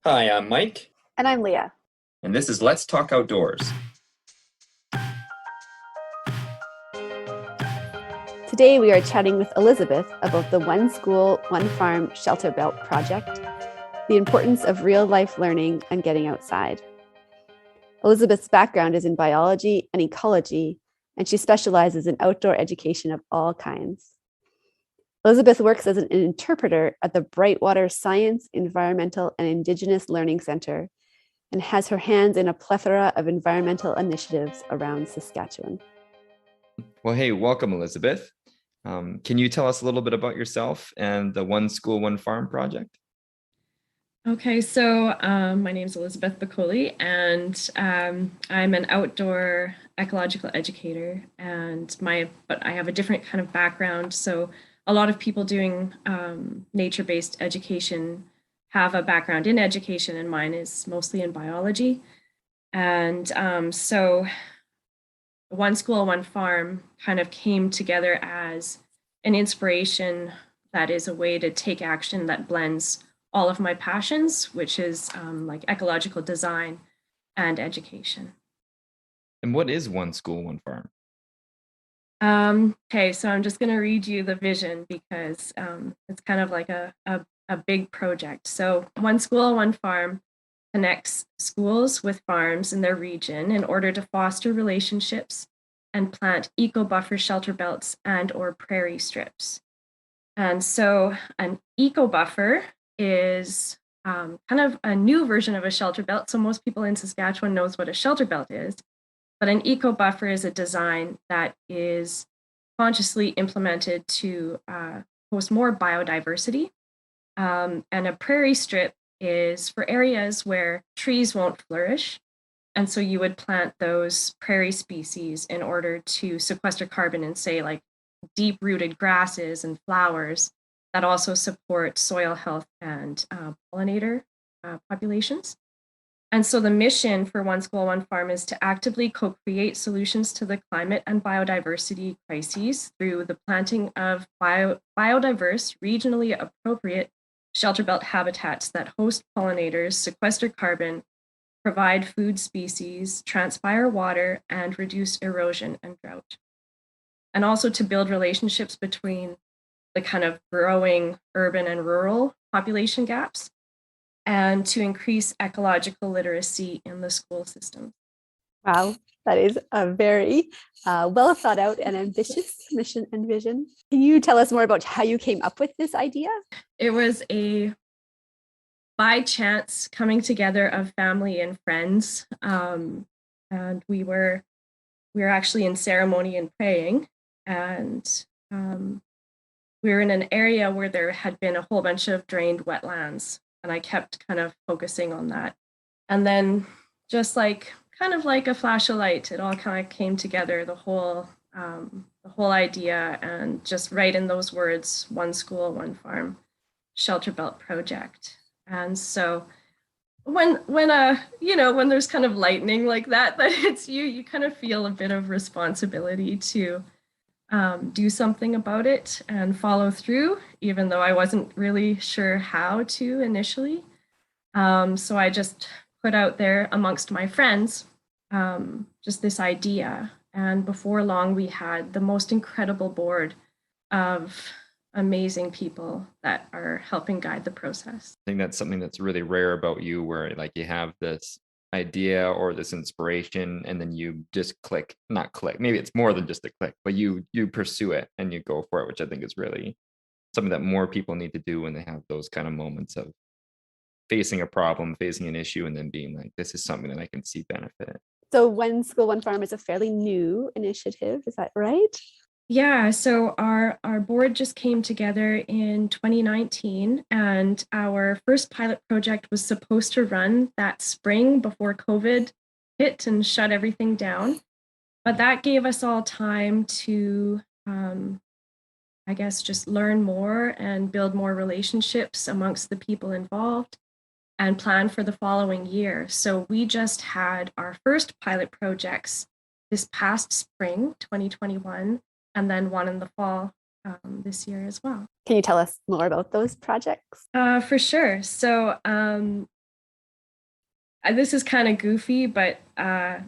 Hi, I'm Mike, And I'm Leah. and this is Let's Talk Outdoors. Today we are chatting with Elizabeth about the One School, One Farm Shelterbelt project, the importance of real life learning and getting outside. Elizabeth's background is in biology and ecology, and she specializes in outdoor education of all kinds. Elizabeth works as an interpreter at the Brightwater Science, Environmental, and Indigenous Learning Centre and has her hands in a plethora of environmental initiatives around Saskatchewan. Well, hey, welcome, Elizabeth. Can you tell us a little bit about yourself and the One School, One Farm project? Okay, so my name is Elizabeth Bekolay, and I'm an outdoor ecological educator. But I have a different kind of background. So a lot of people doing nature-based education have a background in education, and mine is mostly in biology. And so One School, One Farm kind of came together as an inspiration that is a way to take action that blends all of my passions, which is like ecological design and education. And what is One School, One Farm? Okay, so I'm just going to read you the vision because it's kind of like a big project. So One School, One Farm connects schools with farms in their region in order to foster relationships and plant eco-buffer shelter belts and or prairie strips. And so an eco-buffer is kind of a new version of a shelter belt. So most people in Saskatchewan knows what a shelter belt is, but an eco-buffer is a design that is consciously implemented to host more biodiversity. And a prairie strip is for areas where trees won't flourish. And so you would plant those prairie species in order to sequester carbon in, say, like deep-rooted grasses and flowers that also support soil health and pollinator populations. And so the mission for One School, One Farm is to actively co-create solutions to the climate and biodiversity crises through the planting of biodiverse, regionally appropriate shelter belt habitats that host pollinators, sequester carbon, provide food species, transpire water, and reduce erosion and drought. And also to build relationships between the kind of growing urban and rural population gaps, and to increase ecological literacy in the school system. Wow, that is a very well thought out and ambitious mission and vision. Can you tell us more about how you came up with this idea? It was a by chance coming together of family and friends. And we were actually in ceremony and praying. And we were in an area where there had been a whole bunch of drained wetlands. And I kept kind of focusing on that. And then just like kind of like a flash of light, it all kind of came together, the whole idea, and just right in those words, One School, One Farm, Shelter Belt Project. And so when when there's kind of lightning like that hits you, you kind of feel a bit of responsibility to do something about it and follow through, even though I wasn't really sure how to initially. So I just put out there amongst my friends just this idea. And before long, we had the most incredible board of amazing people that are helping guide the process. I think that's something that's really rare about you, where like you have this idea or this inspiration, and then you just not click. Maybe it's more than just a click, but you pursue it and you go for it, which I think is really something that more people need to do when they have those kind of moments of facing a problem, facing an issue, and then being like, this is something that I can see benefit in. So, One School, One Farm is a fairly new initiative. Is that right? Yeah, so our board just came together in 2019, and our first pilot project was supposed to run that spring before COVID hit and shut everything down. But that gave us all time to, I guess, just learn more and build more relationships amongst the people involved and plan for the following year. So we just had our first pilot projects this past spring, 2021, and then one in the fall this year as well. Can you tell us more about those projects? For sure. So this is kind of goofy, but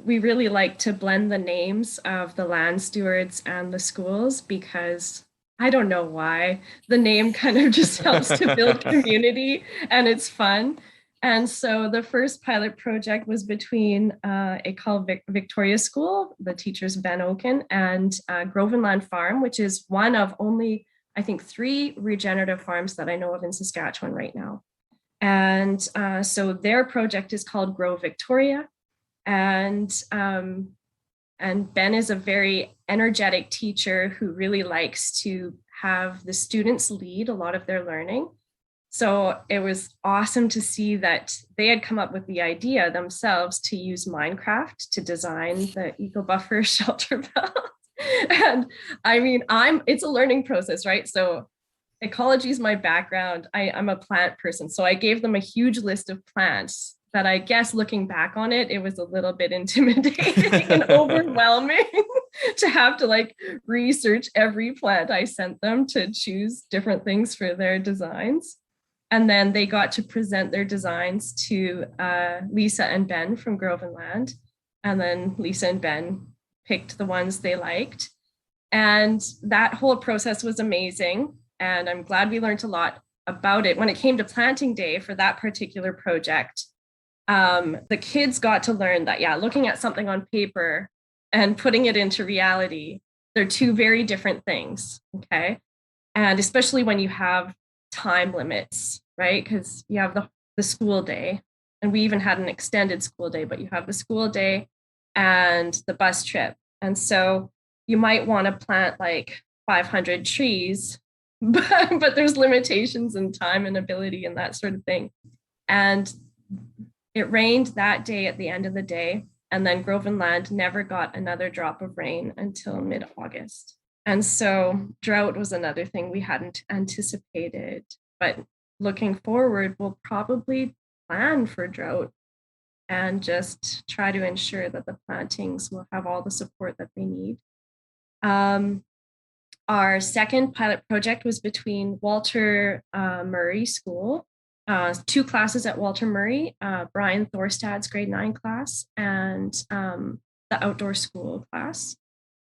we really like to blend the names of the land stewards and the schools because I don't know why. The name kind of just helps to build community and it's fun. And so the first pilot project was between a called Victoria School, the teachers Ben Oken, and Grovenland Farm, which is one of only, I think, 3 regenerative farms that I know of in Saskatchewan right now. And so their project is called Grow Victoria. And Ben is a very energetic teacher who really likes to have the students lead a lot of their learning. So it was awesome to see that they had come up with the idea themselves to use Minecraft to design the eco buffer Shelterbelt. And I mean, it's a learning process, right? So ecology is my background. I'm a plant person. So I gave them a huge list of plants that I guess looking back on it, it was a little bit intimidating and overwhelming to have to like research every plant I sent them to choose different things for their designs. And then they got to present their designs to Lisa and Ben from Grovenland. And then Lisa and Ben picked the ones they liked. And that whole process was amazing. And I'm glad we learned a lot about it. When it came to planting day for that particular project, the kids got to learn that, yeah, looking at something on paper and putting it into reality, they're 2 very different things, okay? And especially when you have time limits, right? Because you have the school day, and we even had an extended school day, but you have the school day and the bus trip. And so you might want to plant like 500 trees, but there's limitations in time and ability and that sort of thing. And it rained that day at the end of the day, and then Grovenland never got another drop of rain until mid-August. And so drought was another thing we hadn't anticipated. But looking forward, we'll probably plan for drought and just try to ensure that the plantings will have all the support that they need. Our second pilot project was between Walter Murray School, 2 classes at Walter Murray, Brian Thorstad's grade 9 class and the outdoor school class.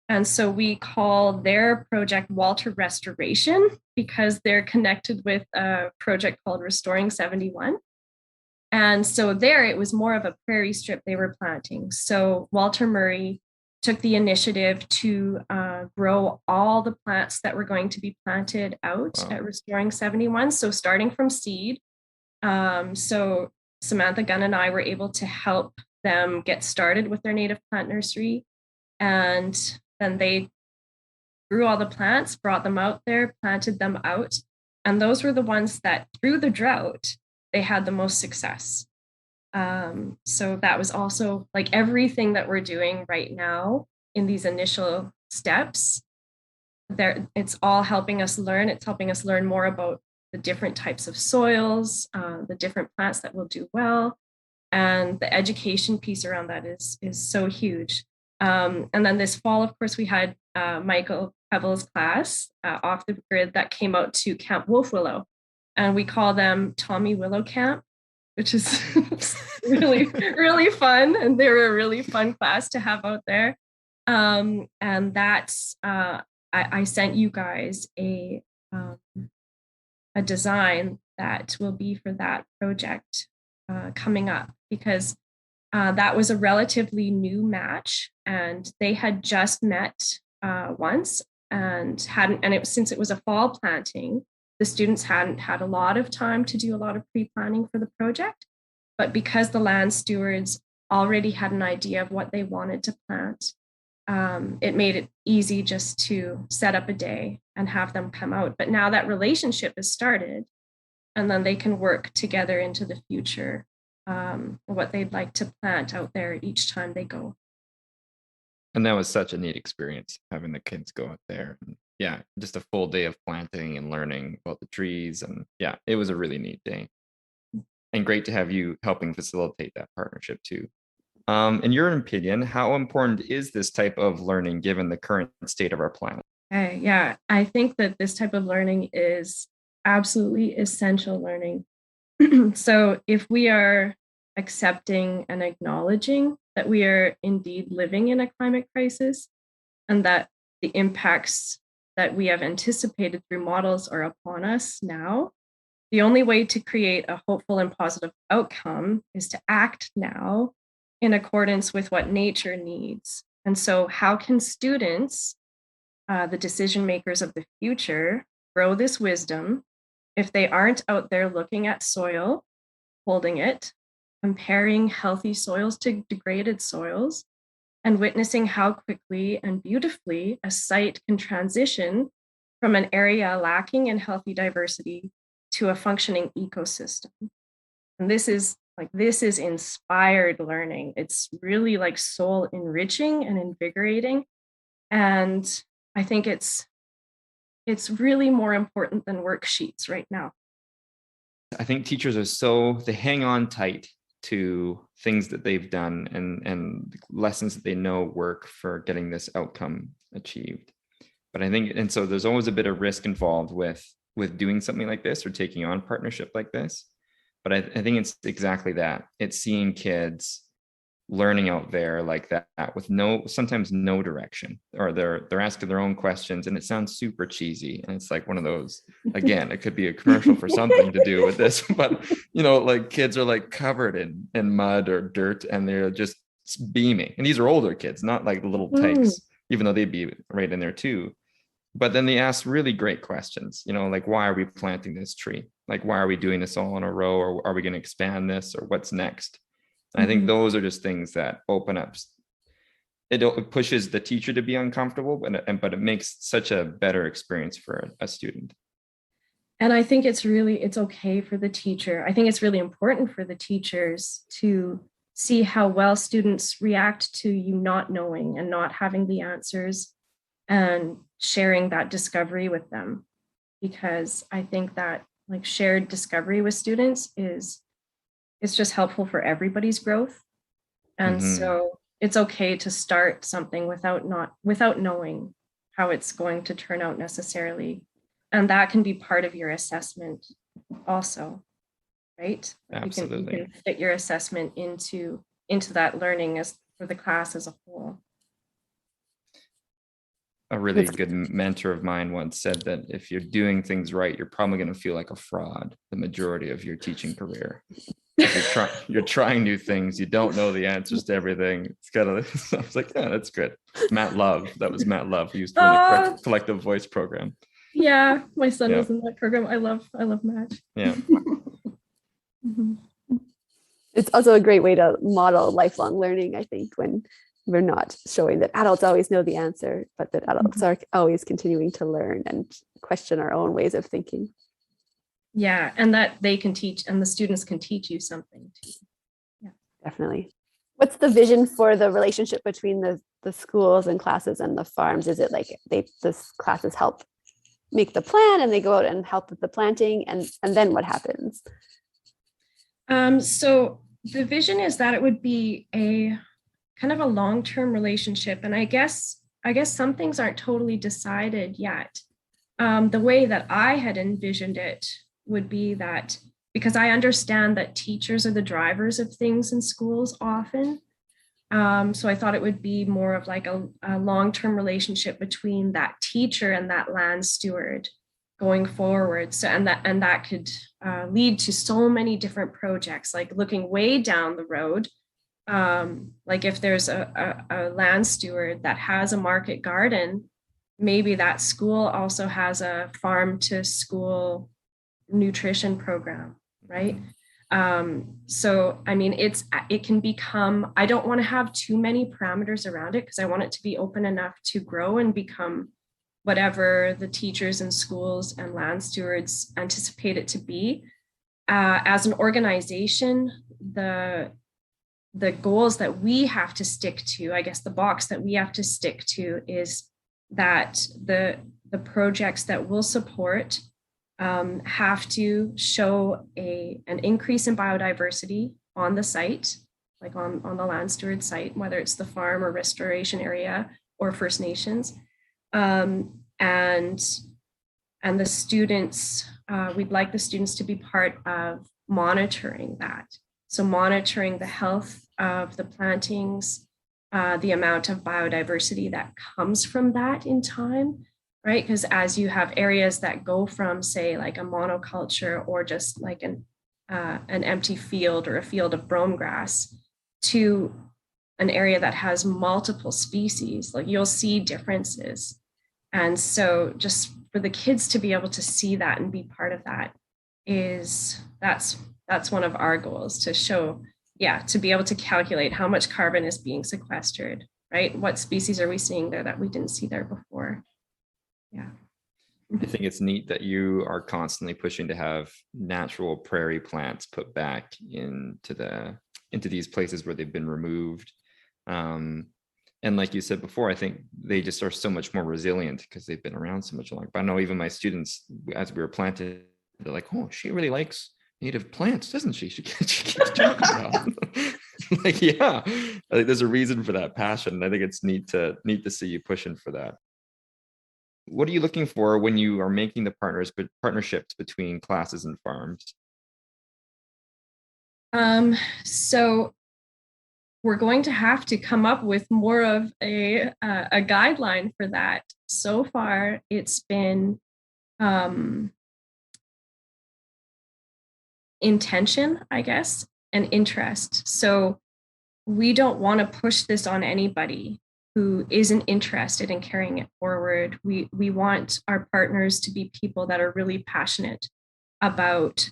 And so we call their project Walter Restoration because they're connected with a project called Restoring 71. And so there it was more of a prairie strip they were planting. So Walter Murray took the initiative to grow all the plants that were going to be planted out at Restoring 71. So starting from seed. So Samantha Gunn and I were able to help them get started with their native plant nursery. And then they grew all the plants, brought them out there, planted them out. And those were the ones that through the drought, they had the most success. So that was also like everything that we're doing right now in these initial steps. It's all helping us learn. It's helping us learn more about the different types of soils, the different plants that will do well. And the education piece around that is so huge. And then this fall, of course, we had Michael Pebble's class off the grid that came out to Camp Wolf Willow. And we call them Tommy Willow Camp, which is really, really fun. And they were a really fun class to have out there. And that's, I sent you guys a design that will be for that project coming up because that was a relatively new match and they had just met once and since it was a fall planting, the students hadn't had a lot of time to do a lot of pre-planning for the project, but because the land stewards already had an idea of what they wanted to plant, it made it easy just to set up a day and have them come out. But now that relationship has started, and then they can work together into the future, what they'd like to plant out there each time they go. And that was such a neat experience having the kids go out there. And yeah, just a full day of planting and learning about the trees. And yeah, it was a really neat day. And great to have you helping facilitate that partnership too. In your opinion, how important is this type of learning given the current state of our planet? Yeah, I think that this type of learning is absolutely essential learning. So if we are accepting and acknowledging that we are indeed living in a climate crisis, and that the impacts that we have anticipated through models are upon us now. The only way to create a hopeful and positive outcome is to act now in accordance with what nature needs. And so how can students, the decision makers of the future, grow this wisdom if they aren't out there looking at soil, holding it, comparing healthy soils to degraded soils, and witnessing how quickly and beautifully a site can transition from an area lacking in healthy diversity to a functioning ecosystem. And this is inspired learning. It's really like soul enriching and invigorating. And I think it's really more important than worksheets right now. I think teachers they hang on tight to things that they've done and lessons that they know work for getting this outcome achieved. But I think, and so there's always a bit of risk involved with doing something like this or taking on partnership like this. But I think it's exactly that. It's seeing kids learning out there like that with sometimes no direction, or they're asking their own questions, and it sounds super cheesy. And it's like one of those, again, it could be a commercial for something to do with this, but like kids are like covered in mud or dirt, and they're just beaming. And these are older kids, not like the little tykes, even though they'd be right in there too. But then they ask really great questions, like, why are we planting this tree? Like, why are we doing this all in a row? Or are we going to expand this? Or what's next? I think those are just things that open up. It pushes the teacher to be uncomfortable, but it makes such a better experience for a student. And I think it's okay for the teacher. I think it's really important for the teachers to see how well students react to you not knowing and not having the answers, and sharing that discovery with them. Because I think that like shared discovery with students it's just helpful for everybody's growth. And so it's okay to start something without knowing how it's going to turn out necessarily. And that can be part of your assessment also, right? Absolutely. You can fit your assessment into that learning as for the class as a whole. A really good mentor of mine once said that if you're doing things right, you're probably going to feel like a fraud the majority of your teaching career. You're trying new things, you don't know the answers to everything. It's kind of, I was like, yeah, that's good. Matt Love, that was Matt Love, who used to run the collective voice program. Yeah, my son was in that program. I love Matt. Yeah. It's also a great way to model lifelong learning, I think, when we're not showing that adults always know the answer, but that adults are always continuing to learn and question our own ways of thinking. Yeah, and that they can teach, and the students can teach you something too. Yeah, definitely. What's the vision for the relationship between the schools and classes and the farms? Is it like this classes help make the plan and they go out and help with the planting, and then what happens? So the vision is that it would be a kind of a long-term relationship, and I guess some things aren't totally decided yet. The way that I had envisioned it would be that, because I understand that teachers are the drivers of things in schools often. So I thought it would be more of like a long-term relationship between that teacher and that land steward going forward. So, and that could lead to so many different projects, like looking way down the road. Like if there's a land steward that has a market garden, maybe that school also has a farm to school nutrition program, right? So I mean, it can become, I don't want to have too many parameters around it, because I want it to be open enough to grow and become whatever the teachers and schools and land stewards anticipate it to be. As an organization, the goals that we have to stick to, I guess the box that we have to stick to, is that the projects that we'll support have to show an increase in biodiversity on the site, like on the land steward site, whether it's the farm or restoration area or First Nations. And the students, we'd like the students to be part of monitoring that. So monitoring the health of the plantings, the amount of biodiversity that comes from that in time, right? Because as you have areas that go from, say, like a monoculture or just like an empty field or a field of brome grass to an area that has multiple species, like you'll see differences. And so just for the kids to be able to see that and be part of that that's one of our goals, to show, to be able to calculate how much carbon is being sequestered, right? What species are we seeing there that we didn't see there before? Yeah. I think it's neat that you are constantly pushing to have natural prairie plants put back into these places where they've been removed. And like you said before, I think they just are so much more resilient because they've been around so much longer. But I know even my students, as we were planted, they're like, "Oh, she really likes native plants, doesn't she? She keeps talking about them." Like, yeah, I think there's a reason for that passion. I think it's neat to see you pushing for that. What are you looking for when you are making the partnerships between classes and farms? So we're going to have to come up with more of a guideline for that. So far, it's been intention, I guess, and interest. So we don't want to push this on anybody who isn't interested in carrying it forward. We want our partners to be people that are really passionate about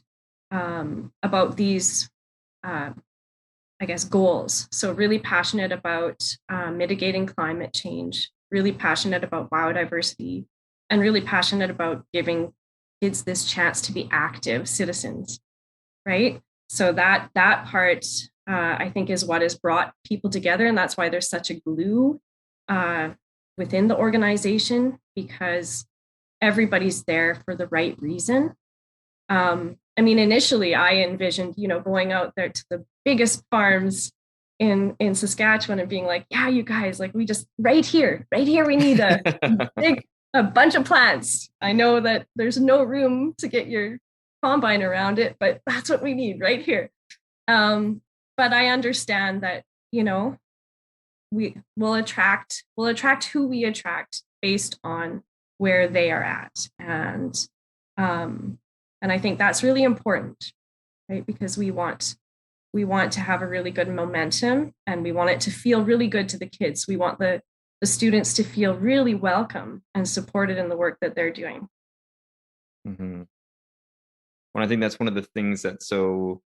these I guess, goals. So really passionate about mitigating climate change, really passionate about biodiversity, and really passionate about giving kids this chance to be active citizens, right? So that part, I think, is what has brought people together, and that's why there's such a glue within the organization, because everybody's there for the right reason. I mean, initially I envisioned, going out there to the biggest farms in Saskatchewan and being like, yeah, you guys, like, we just right here, we need a bunch of plants. I know that there's no room to get your combine around it, but that's what we need right here. But I understand that, we will attract who we attract based on where they are at. And I think that's really important, right? Because we want to have a really good momentum, and we want it to feel really good to the kids. We want the students to feel really welcome and supported in the work that they're doing. Mm-hmm. Well, I think that's one of the things that's so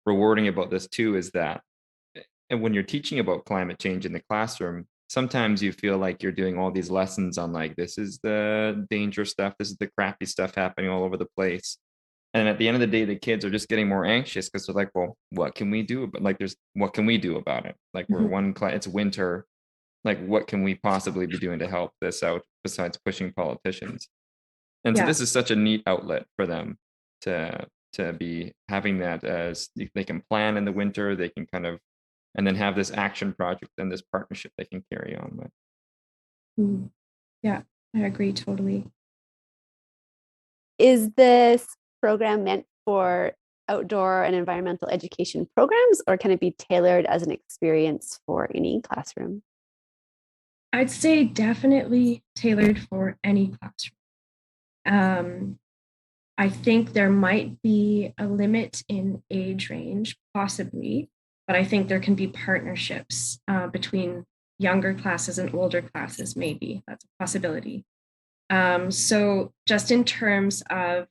rewarding about this too, is that, and when you're teaching about climate change in the classroom, sometimes you feel like you're doing all these lessons on, like, this is the dangerous stuff, this is the crappy stuff happening all over the place. And at the end of the day, the kids are just getting more anxious because they're like, well, what can we do? But like, what can we do about it? Like, it's winter. Like, what can we possibly be doing to help this out besides pushing politicians? And so this is such a neat outlet for them to be having that, as they can plan in the winter, they can kind of, and then have this action project and this partnership they can carry on with. Yeah, I agree totally. Is this program meant for outdoor and environmental education programs, or can it be tailored as an experience for any classroom? I'd say definitely tailored for any classroom. I think there might be a limit in age range, possibly, but I think there can be partnerships between younger classes and older classes, maybe. That's a possibility. So just in terms of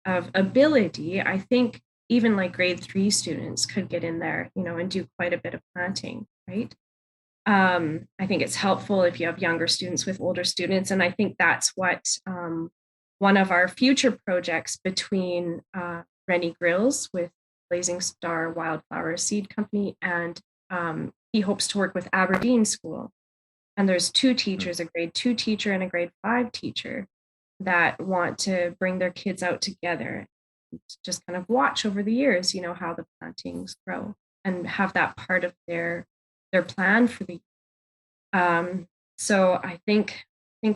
ability, I think even like grade 3 students could get in there, and do quite a bit of planting, right? I think it's helpful if you have younger students with older students, and I think that's what one of our future projects between Rennie Grills with Blazing Star Wildflower Seed Company, and he hopes to work with Aberdeen School. And there's 2 teachers, a grade 2 teacher and a grade 5 teacher, that want to bring their kids out together, just kind of watch over the years, how the plantings grow, and have that part of their plan for the so I think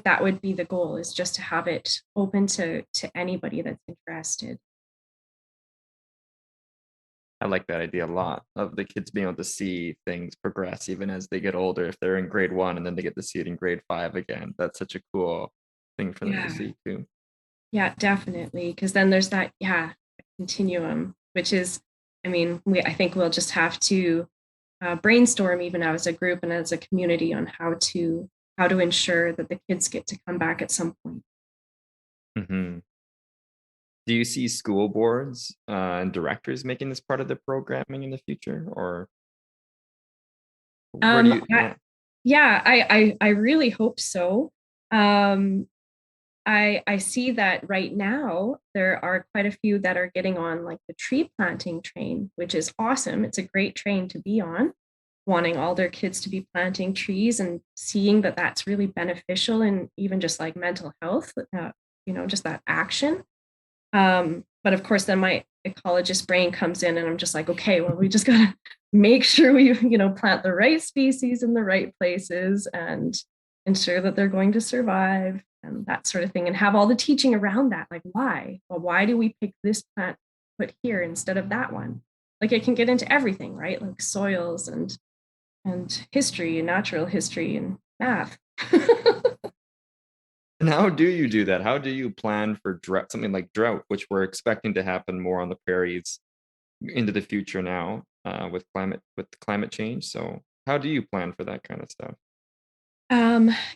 that would be the goal, is just to have it open to anybody that's interested. I like that idea a lot of the kids being able to see things progress even as they get older. If they're in grade 1 and then they get to see it in grade 5 again, that's such a cool thing for them to Yeah. see too. Yeah, definitely. Because then there's that, continuum, which is, I mean, I think we'll just have to brainstorm even as a group and as a community on how to ensure that the kids get to come back at some point. Hmm. Do you see school boards and directors making this part of the programming in the future, or where do you? I really hope so. Um, I see that right now there are quite a few that are getting on like the tree planting train, which is awesome. It's a great train to be on, wanting all their kids to be planting trees and seeing that that's really beneficial in even just like mental health, just that action. But of course, then my ecologist brain comes in and I'm just like, okay, well, we just gotta make sure we, plant the right species in the right places and ensure that they're going to survive and that sort of thing, and have all the teaching around that. Like, why? Well, why do we pick this plant put here instead of that one? Like, it can get into everything, right? Like soils and history and natural history and math. And how do you do that? How do you plan for drought, something like drought, which we're expecting to happen more on the prairies into the future now with climate change? So how do you plan for that kind of stuff?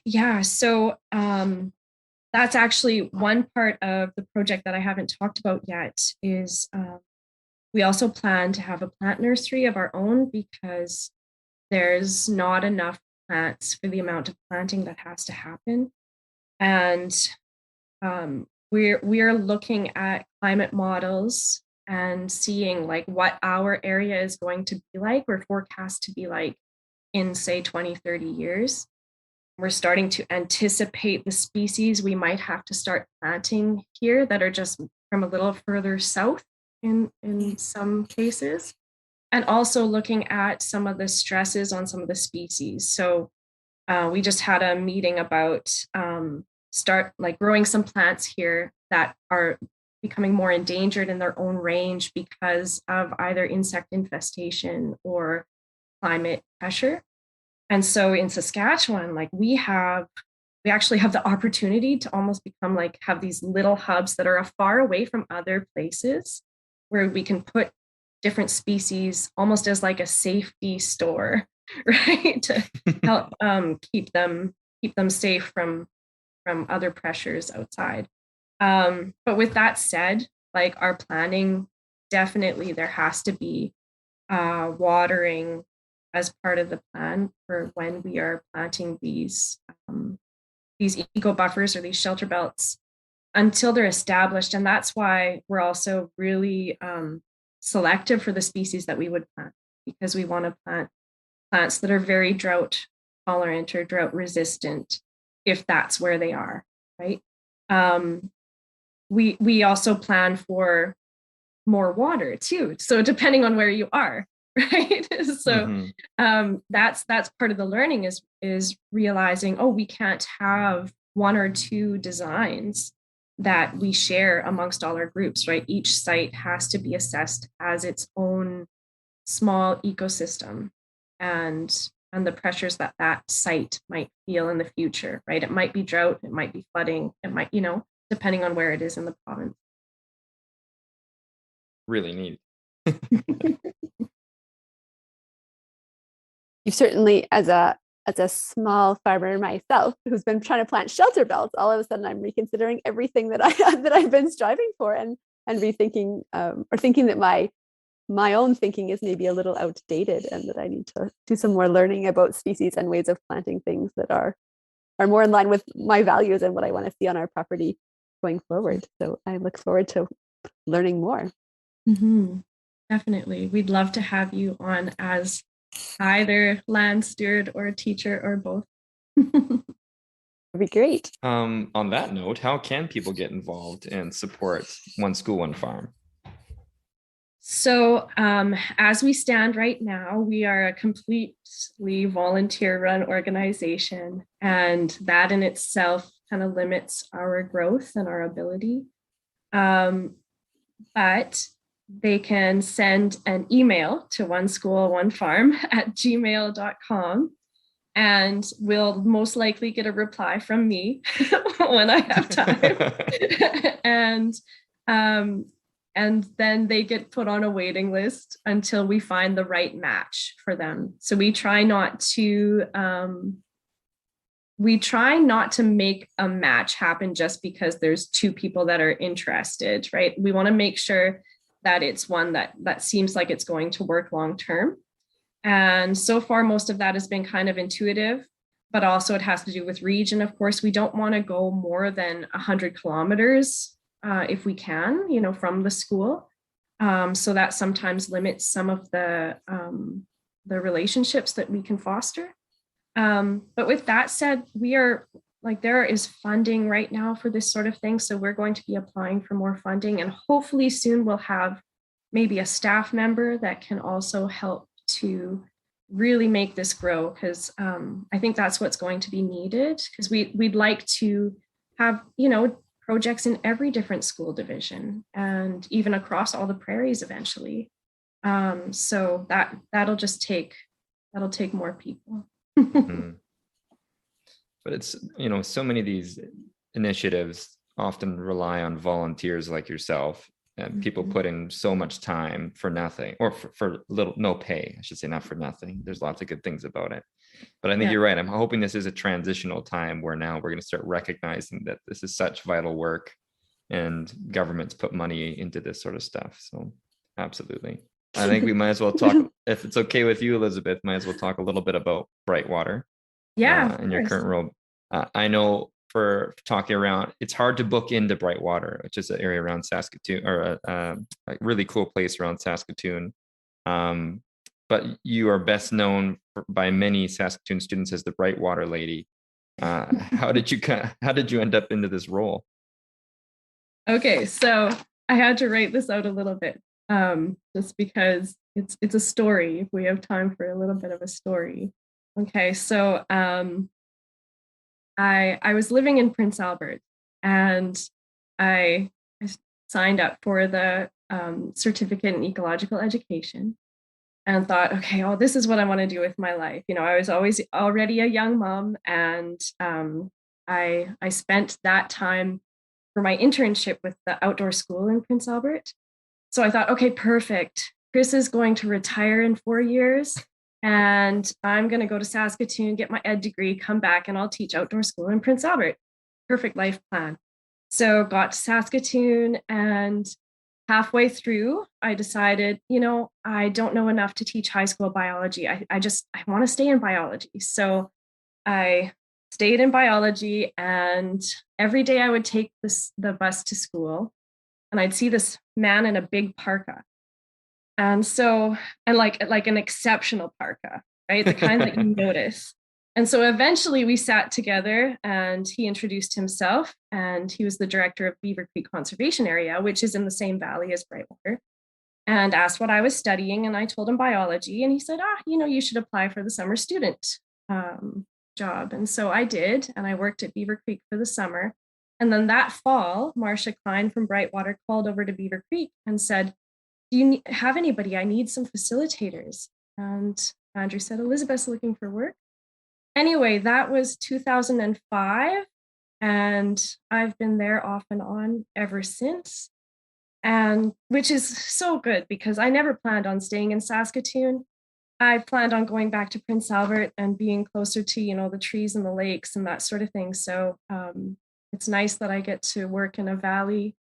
Yeah, so that's actually one part of the project that I haven't talked about yet is we also plan to have a plant nursery of our own because there's not enough plants for the amount of planting that has to happen. And we're looking at climate models and seeing like what our area is going to be like. We're forecast to be like in say 20, 30 years. We're starting to anticipate the species we might have to start planting here that are just from a little further south in some cases. And also looking at some of the stresses on some of the species. So we just had a meeting about start like growing some plants here that are becoming more endangered in their own range because of either insect infestation or climate pressure. And so in Saskatchewan, like we actually have the opportunity to almost become like have these little hubs that are far away from other places where we can put different species almost as like a safety store, right? To help keep them safe from other pressures outside. But with that said, like our planning, definitely there has to be watering as part of the plan for when we are planting these eco buffers or these shelter belts until they're established. And that's why we're also really selective for the species that we would plant, because we want to plant plants that are very drought tolerant or drought resistant if that's where they are, right? We also plan for more water too. So depending on where you are, right? So that's part of the learning is realizing, oh, we can't have one or two designs that we share amongst all our groups, right? Each site has to be assessed as its own small ecosystem and the pressures that that site might feel in the future, right? It might be drought, it might be flooding, it might, depending on where it is in the province. Really neat. You've certainly, as a small farmer myself who's been trying to plant shelter belts, all of a sudden I'm reconsidering everything that I've been striving for and rethinking or thinking that my own thinking is maybe a little outdated and that I need to do some more learning about species and ways of planting things that are more in line with my values and what I want to see on our property going forward. So I look forward to learning more. Mm-hmm. Definitely. We'd love to have you on as either land steward or teacher or both. It'd be great. On that note, how can people get involved and support One School, One Farm? So as we stand right now, we are a completely volunteer-run organization, and that in itself kind of limits our growth and our ability. But they can send an email to oneschool1farm@gmail.com, and we'll most likely get a reply from me when I have time. And then they get put on a waiting list until we find the right match for them. So we try not to make a match happen just because there's two people that are interested, right? We want to make sure that it's one that seems like it's going to work long term. And so far, most of that has been kind of intuitive, but also it has to do with region. Of course, we don't want to go more than 100 kilometers if we can, from the school. So that sometimes limits some of the relationships that we can foster. But with that said, there is funding right now for this sort of thing. So we're going to be applying for more funding, and hopefully soon we'll have maybe a staff member that can also help to really make this grow, because I think that's what's going to be needed, because we'd like to have, projects in every different school division and even across all the prairies eventually. So that'll take more people. Mm-hmm. But it's, so many of these initiatives often rely on volunteers like yourself, and people put in so much time for nothing, or for little, no pay, I should say, not for nothing. There's lots of good things about it. But I think you're right. I'm hoping this is a transitional time where now we're going to start recognizing that this is such vital work, and governments put money into this sort of stuff. So absolutely. I think we might as well talk, if it's okay with you, Elizabeth, might as well talk a little bit about Brightwater. Yeah. In your current role. I know for talking around, it's hard to book into Brightwater, which is an area around Saskatoon, or a really cool place around Saskatoon. But you are best known by many Saskatoon students as the Brightwater Lady. How did you end up into this role? Okay, so I had to write this out a little bit, just because it's a story. If we have time for a little bit of a story. Okay, so I was living in Prince Albert, and I signed up for the certificate in ecological education, and thought, okay, this is what I want to do with my life. I was always already a young mom, and I spent that time for my internship with the outdoor school in Prince Albert. So I thought, okay, perfect. Chris is going to retire in 4 years, and I'm going to go to Saskatoon, get my ed degree, come back, and I'll teach outdoor school in Prince Albert. Perfect life plan. So got to Saskatoon, and halfway through, I decided, I don't know enough to teach high school biology. I want to stay in biology. So I stayed in biology, and every day I would take the bus to school, and I'd see this man in a big parka. And like an exceptional parka, right? The kind that you notice. And so eventually we sat together, and he introduced himself, and he was the director of Beaver Creek Conservation Area, which is in the same valley as Brightwater, and asked what I was studying. And I told him biology, and he said, you should apply for the summer student job. And so I did, and I worked at Beaver Creek for the summer. And then that fall, Marcia Klein from Brightwater called over to Beaver Creek and said, do you have anybody? I need some facilitators. And Andrew said, Elizabeth's looking for work. Anyway, that was 2005, and I've been there off and on ever since, and which is so good, because I never planned on staying in Saskatoon. I planned on going back to Prince Albert and being closer to, the trees and the lakes and that sort of thing. So it's nice that I get to work in a valley.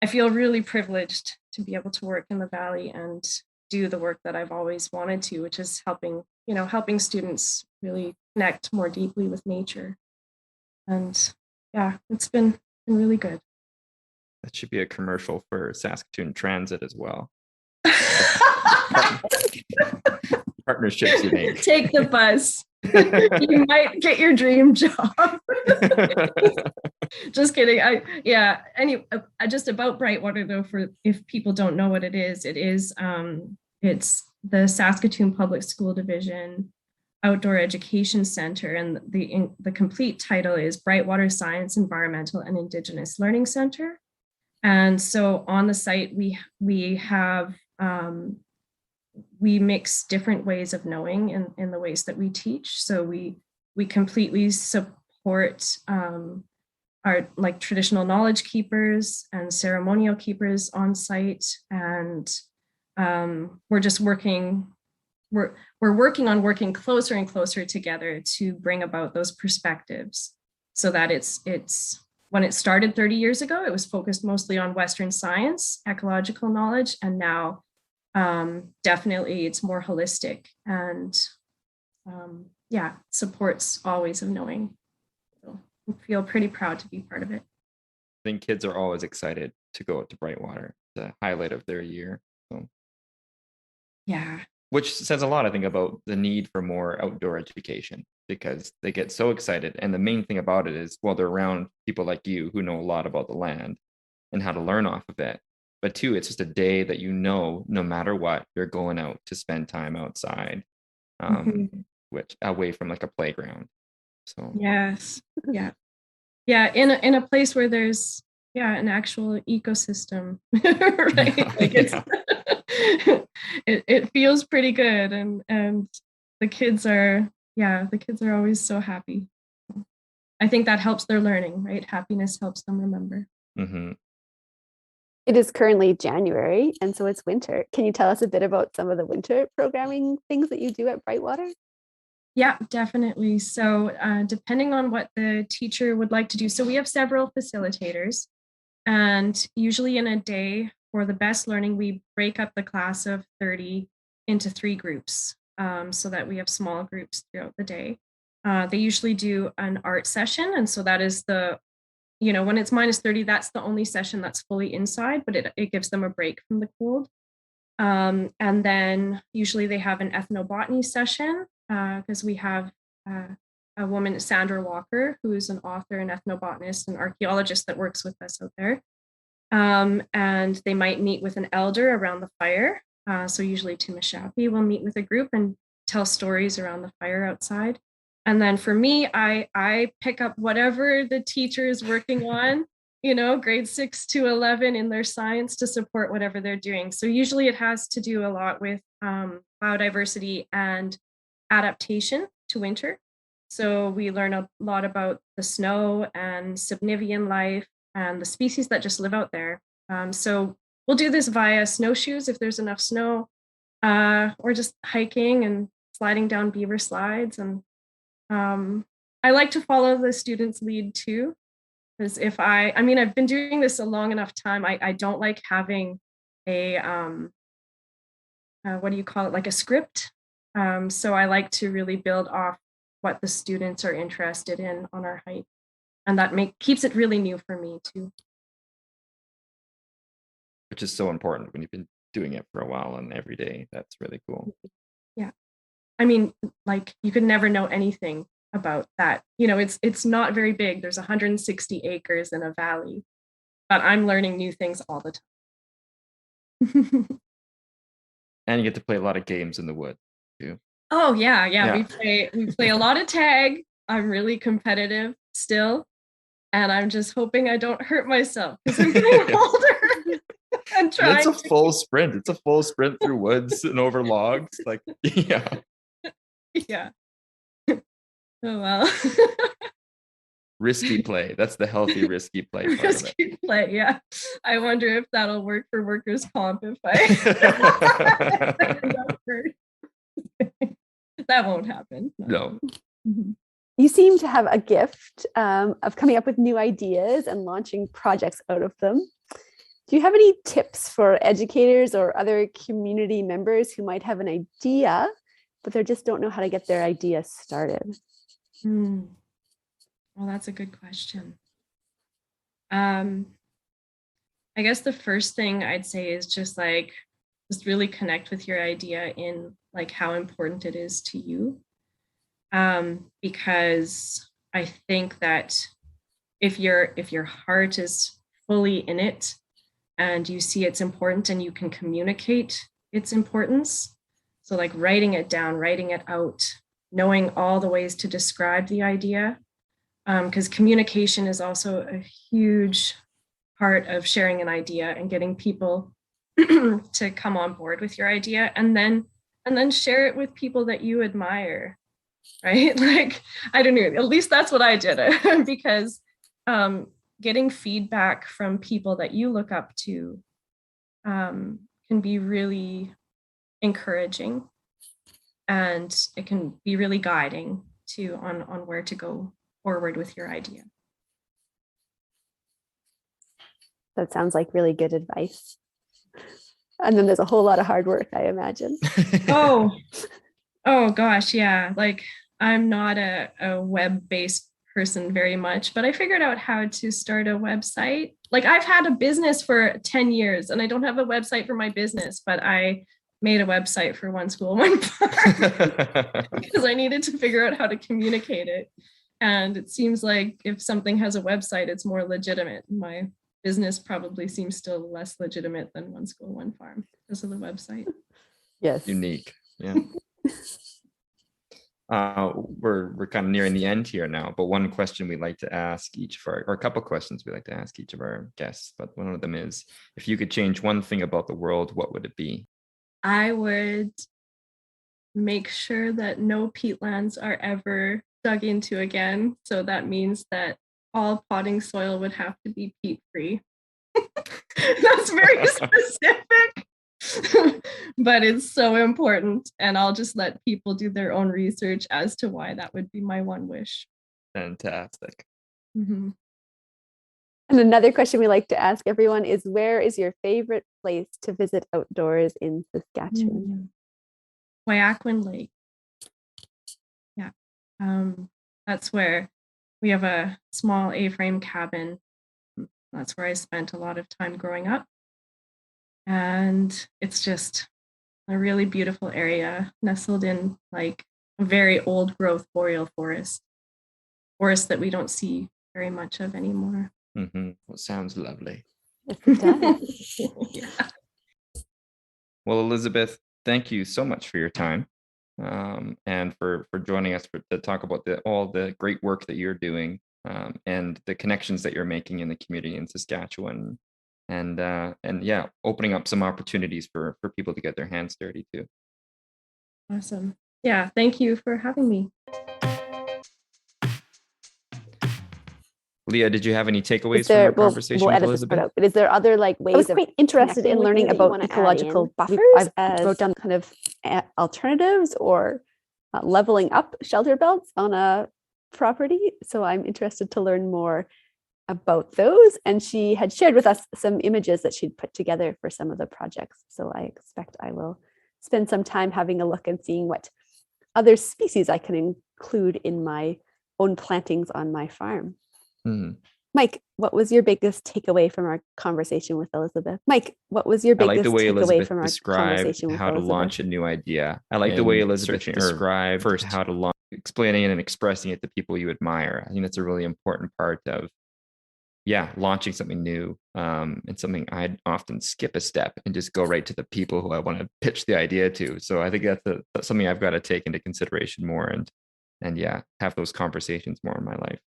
I feel really privileged to be able to work in the valley and do the work that I've always wanted to, which is helping students really connect more deeply with nature. And yeah, it's been really good. That should be a commercial for Saskatoon Transit as well. Partnerships you make. Take the bus. You might get your dream job. Just kidding. Just about Brightwater, though, for if people don't know what it is it's the Saskatoon Public School Division Outdoor Education Centre, and the complete title is Brightwater Science, Environmental and Indigenous Learning Centre. And so on the site, we have we mix different ways of knowing in the ways that we teach. So we completely support our like traditional knowledge keepers and ceremonial keepers on site, and we're just working. We're working on working closer and closer together to bring about those perspectives, so that it's when it started 30 years ago, it was focused mostly on Western science, ecological knowledge, and now definitely it's more holistic and yeah, supports all ways of knowing. So I feel pretty proud to be part of it. I think kids are always excited to go to Brightwater, the highlight of their year. So, Yeah. which says a lot, I think, about the need for more outdoor education, because they get so excited. And the main thing about it is, well, they're around people like you who know a lot about the land and how to learn off of it. But two, it's just a day that no matter what, you're going out to spend time outside, which away from like a playground. So Yes. Yeah. Yeah. In a place where there's an actual ecosystem, right? Like it's it feels pretty good, and the kids are always so happy. I think that helps their learning, right? Happiness helps them remember. Mm-hmm. It is currently January, and so it's winter. Can you tell us a bit about some of the winter programming things that you do at Brightwater? Yeah, definitely. So depending on what the teacher would like to do. So we have several facilitators, and usually in a day for the best learning, we break up the class of 30 into 3 groups, so that we have small groups throughout the day. They usually do an art session. And so that is when it's minus 30, that's the only session that's fully inside, but it gives them a break from the cold. And then usually they have an ethnobotany session, because we have a woman, Sandra Walker, who is an author, an ethnobotanist, and archaeologist that works with us out there. And they might meet with an elder around the fire. So usually Timishapi will meet with a group and tell stories around the fire outside. And then for me, I pick up whatever the teacher is working on, grade 6 to 11 in their science to support whatever they're doing. So usually it has to do a lot with biodiversity and adaptation to winter. So we learn a lot about the snow and subnivean life and the species that just live out there. So we'll do this via snowshoes if there's enough snow, or just hiking and sliding down beaver slides. And I like to follow the students' lead too, because I've been doing this a long enough time. I don't like having a, what do you call it, like a script. So I like to really build off what the students are interested in on our hike. And that keeps it really new for me too. Which is so important when you've been doing it for a while and every day. That's really cool. Yeah. I mean, like you could never know anything about that. It's not very big. There's 160 acres in a valley, but I'm learning new things all the time. And you get to play a lot of games in the woods too. Oh yeah. We play a lot of tag. I'm really competitive still, and I'm just hoping I don't hurt myself because I'm getting older. And it's a full sprint. It's a full sprint through woods and over logs. Like, yeah. Yeah. Oh well. Risky play. That's the healthy risky play part risky of it. Play, yeah. I wonder if that'll work for workers' comp if I that won't happen. No. Mm-hmm. You seem to have a gift of coming up with new ideas and launching projects out of them. Do you have any tips for educators or other community members who might have an idea, but they just don't know how to get their idea started? Well, that's a good question. I guess the first thing I'd say is just really connect with your idea in like how important it is to you. Because I think that if your heart is fully in it and you see it's important and you can communicate its importance, so like writing it down, writing it out, knowing all the ways to describe the idea, because communication is also a huge part of sharing an idea and getting people to come on board with your idea, and then share it with people that you admire, right? Like, I don't know, at least that's what I did. Because getting feedback from people that you look up to can be really encouraging, and it can be really guiding to on where to go forward with your idea. That sounds like really good advice. And then there's a whole lot of hard work, I imagine. Oh gosh, yeah. Like, I'm not a web-based person very much, but I figured out how to start a website. Like, I've had a business for 10 years and I don't have a website for my business, but I made a website for One School, One Farm because I needed to figure out how to communicate it. And it seems like if something has a website, it's more legitimate. My business probably seems still less legitimate than One School, One Farm because of the website. Yes. Unique. Yeah. We're kind of nearing the end here now, but one question we like to ask each of our, or a couple questions we like to ask each of our guests, but one of them is, if you could change one thing about the world, what would it be? I would make sure that no peatlands are ever dug into again. So that means that all potting soil would have to be peat-free. That's very specific, but it's so important. And I'll just let people do their own research as to why that would be my one wish. Fantastic. Mm-hmm. And another question we like to ask everyone is, where is your favorite place to visit outdoors in Saskatchewan? Wyakwin Lake. Yeah. That's where we have a small A-frame cabin. That's where I spent a lot of time growing up. And it's just a really beautiful area, nestled in like a very old growth boreal forest that we don't see very much of anymore. Mm-hmm. Well, sounds lovely. Yes, it does. Yeah. Well, Elizabeth, thank you so much for your time, and for joining us to talk about all the great work that you're doing, and the connections that you're making in the community in Saskatchewan, and yeah, opening up some opportunities for people to get their hands dirty too. Awesome. Yeah, thank you for having me. Leah, did you have any takeaways from your conversation with Elizabeth? But is there other like ways? I was quite interested in learning about ecological buffers. I've wrote down kind of alternatives or leveling up shelter belts on a property. So I'm interested to learn more about those. And she had shared with us some images that she'd put together for some of the projects. So I expect I will spend some time having a look and seeing what other species I can include in my own plantings on my farm. Mike, what was your biggest takeaway from our conversation with Elizabeth? I like the way Elizabeth described how to launch a new idea. I like the way Elizabeth described first how to launch, explaining it and expressing it to people you admire. I think that's a really important part of, launching something new, and something I'd often skip a step and just go right to the people who I want to pitch the idea to. So I think that's something I've got to take into consideration more, and have those conversations more in my life.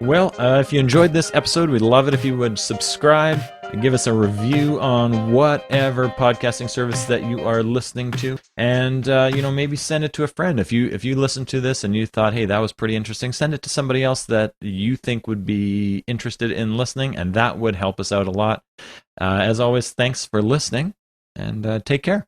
Well, if you enjoyed this episode, we'd love it if you would subscribe and give us a review on whatever podcasting service that you are listening to, and maybe send it to a friend. If you listened to this and you thought, hey, that was pretty interesting, send it to somebody else that you think would be interested in listening, and that would help us out a lot. As always, thanks for listening, and take care.